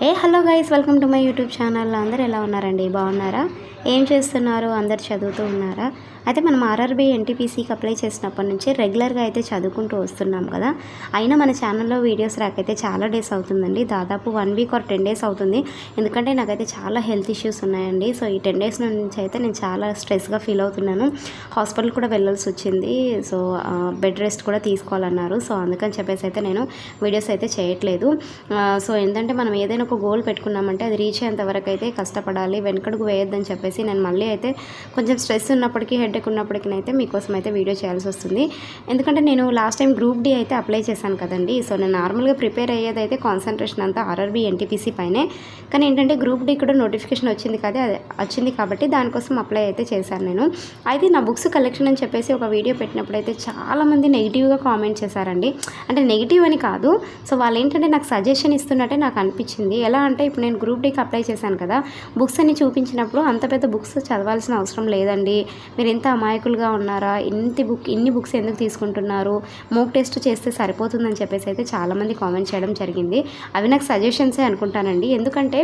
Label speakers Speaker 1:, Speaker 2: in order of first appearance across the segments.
Speaker 1: Hello guys, welcome to my YouTube channel. అందరూ ఎలా ఉన్నారండి? బాగున్నారా? ఏం చేస్తున్నారు? అందరు చదువుతూ ఉన్నారా? అయితే మనం ఆర్ఆర్బీ ఎన్టీపీసీకి అప్లై చేసినప్పటి నుంచి రెగ్యులర్గా అయితే చదువుకుంటూ వస్తున్నాం కదా. అయినా మన ఛానల్లో వీడియోస్ రాకైతే చాలా డేస్ అవుతుందండి. దాదాపు 1 వీక్ ఆర్ 10 డేస్ అవుతుంది. ఎందుకంటే నాకైతే చాలా హెల్త్ ఇష్యూస్ ఉన్నాయండి. సో ఈ 10 డేస్ నుంచి అయితే నేను చాలా స్ట్రెస్గా ఫీల్ అవుతున్నాను. హాస్పిటల్ కూడా వెళ్ళాల్సి వచ్చింది. సో బెడ్ రెస్ట్ కూడా తీసుకోవాలన్నారు. సో అందుకని చెప్పేసి అయితే నేను వీడియోస్ అయితే చేయట్లేదు. సో ఏంటంటే మనం ఏదైనా ఒక గోల్ పెట్టుకున్నామంటే అది రీచ్ అయ్యేంత వరకు అయితే కష్టపడాలి, వెనకడుగు వేయొద్దని చెప్పేసి నేను మళ్ళీ అయితే కొంచెం స్ట్రెస్ ఉన్నప్పటికీ, హెడేక్ ఉన్నప్పటికీ అయితే మీకోసం అయితే వీడియో చేయాల్సి వస్తుంది. ఎందుకంటే నేను లాస్ట్ టైం గ్రూప్ డి అయితే అప్లై చేశాను కదండి. సో నేను నార్మల్గా ప్రిపేర్ అయ్యేది అయితే కాన్సన్ట్రేషన్ అంతా ఆర్ఆర్బీ ఎన్టీపీసీ పైనే. కానీ ఏంటంటే గ్రూప్ డి కూడా నోటిఫికేషన్ వచ్చింది కాబట్టి దానికోసం అప్లై అయితే చేశాను నేను. అయితే నా బుక్స్ కలెక్షన్ అని చెప్పేసి ఒక వీడియో పెట్టినప్పుడు అయితే చాలామంది నెగిటివ్గా కామెంట్ చేశారండి. అంటే నెగిటివ్ అని కాదు, సో వాళ్ళు ఏంటంటే నాకు సజెషన్ ఇస్తున్నట్టే నాకు అనిపించింది. ఎలా అంటే ఇప్పుడు నేను గ్రూప్ డికి అప్లై చేశాను కదా, బుక్స్ అన్ని చూపించినప్పుడు అంత పెద్ద బుక్స్ చదవాల్సిన అవసరం లేదండి, మీరు ఎంత అమాయకులుగా ఉన్నారా, ఇన్ని బుక్స్ ఎందుకు తీసుకుంటున్నారు, మోక్ టెస్ట్ చేస్తే సరిపోతుందని చెప్పేసి అయితే చాలామంది కామెంట్ చేయడం జరిగింది. అవి నాకు సజెషన్సే అనుకుంటానండి. ఎందుకంటే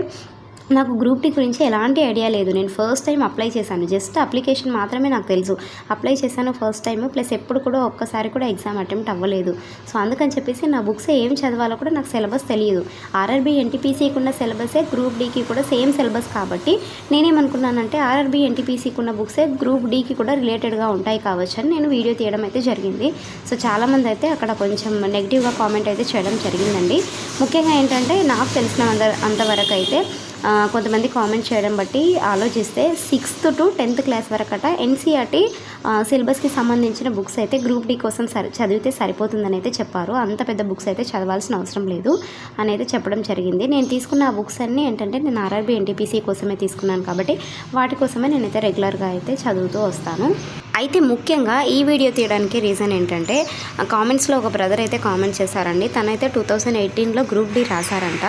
Speaker 1: నాకు గ్రూప్ డి గురించి ఎలాంటి ఐడియా లేదు. నేను ఫస్ట్ టైం అప్లై చేశాను, జస్ట్ అప్లికేషన్ మాత్రమే నాకు తెలుసు. అప్లై చేశాను ఫస్ట్ టైం, ప్లస్ ఎప్పుడు కూడా ఒక్కసారి కూడా ఎగ్జామ్ అటెంప్ట్ అవ్వలేదు. సో అందుకని చెప్పేసి నా బుక్స్ ఏం చదవాలో కూడా నాకు సిలబస్ తెలియదు. ఆర్ఆర్బీ ఎన్టీపీసీకి ఉన్న సిలబసే గ్రూప్ డికి కూడా సేమ్ సిలబస్ కాబట్టి నేనేమనుకున్నానంటే ఆర్ఆర్బీ ఎన్టీపీసీకి ఉన్న బుక్సే గ్రూప్ డికి కూడా రిలేటెడ్గా ఉంటాయి కావచ్చు అని నేను వీడియో తీయడం అయితే జరిగింది. సో చాలామంది అయితే అక్కడ కొంచెం నెగిటివ్గా కామెంట్ అయితే చేయడం జరిగిందండి. ముఖ్యంగా ఏంటంటే నాకు తెలిసిన అంతవరకు అయితే కొంతమంది కామెంట్ చేయడం బట్టి ఆలోచిస్తే 6th to 10th క్లాస్ వరకట ఎన్సీఆర్టీ సిలబస్కి సంబంధించిన బుక్స్ అయితే గ్రూప్ డి కోసం చదివితే సరిపోతుందని అయితే చెప్పారు. అంత పెద్ద బుక్స్ అయితే చదవాల్సిన అవసరం లేదు అని అయితే చెప్పడం జరిగింది. నేను తీసుకున్న ఆ బుక్స్ అన్నీ ఏంటంటే నేను ఆర్ఆర్బీ ఎన్టీపీసీ కోసమే తీసుకున్నాను కాబట్టి వాటి కోసమే నేనైతే రెగ్యులర్గా అయితే చదువుతూ వస్తాను. అయితే ముఖ్యంగా ఈ వీడియో తీయడానికి రీజన్ ఏంటంటే కామెంట్స్లో ఒక బ్రదర్ అయితే కామెంట్ చేశారండి. తనైతే 2018లో గ్రూప్ డి రాశారంట.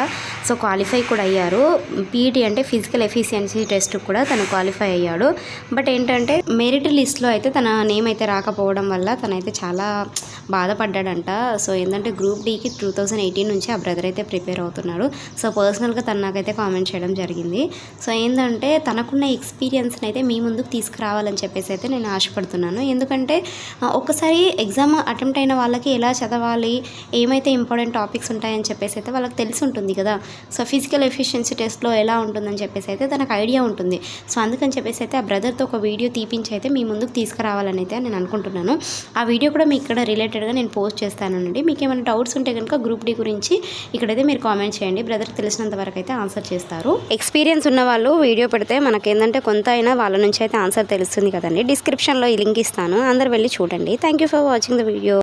Speaker 1: సో క్వాలిఫై కూడా అయ్యారు. పీఈటీ అంటే ఫిజికల్ ఎఫిషియన్సీ టెస్ట్ కూడా తను క్వాలిఫై అయ్యాడు. బట్ ఏంటంటే మెరిట్ లిస్ట్లో అయితే తన నేమ్ అయితే రాకపోవడం వల్ల తనైతే చాలా బాధపడ్డాడంట. సో ఏంటంటే గ్రూప్ డికి 2018 నుంచి ఆ బ్రదర్ అయితే ప్రిపేర్ అవుతున్నాడు. సో పర్సనల్గా తను నాకైతే కామెంట్ చేయడం జరిగింది. సో ఏంటంటే తనకున్న ఎక్స్పీరియన్స్ని అయితే మీ ముందుకు తీసుకురావాలని చెప్పేసి అయితే నేను ఆశపడుతున్నాను. ఎందుకంటే ఒక్కసారి ఎగ్జామ్ అటెంప్ట్ అయిన వాళ్ళకి ఎలా చదవాలి, ఏమైతే ఇంపార్టెంట్ టాపిక్స్ ఉంటాయని చెప్పేసి అయితే వాళ్ళకి తెలిసి ఉంటుంది కదా. సో ఫిజికల్ ఎఫిషియన్సీ టెస్ట్లో ఎలా ఉంటుందని చెప్పేసి అయితే తనకు ఐడియా ఉంటుంది. సో అందుకని చెప్పేసి అయితే ఆ బ్రదర్తో ఒక వీడియో తీపించి అయితే మీ ముందుకు తీసుకురావాలని అయితే నేను అనుకుంటున్నాను. ఆ వీడియో కూడా మీకు ఇక్కడ రిలేటెడ్గా నేను పోస్ట్ చేస్తానండి. మీకు ఏమైనా డౌట్స్ ఉంటే కనుక గ్రూప్ డి గురించి ఇక్కడైతే మీరు కామెంట్ చేయండి. బ్రదర్ తెలిసినంత వరకు అయితే ఆన్సర్ చేస్తారు. ఎక్స్పీరియన్స్ ఉన్న వాళ్ళు వీడియో పెడితే మనకి ఏంటంటే కొంత అయినా వాళ్ళ నుంచి అయితే ఆన్సర్ తెలుస్తుంది కదండి. డిస్క్రిప్షన్లో ఈ లింక్ ఇస్తాను, అందరు వెళ్ళి చూడండి. Thank you for watching the video.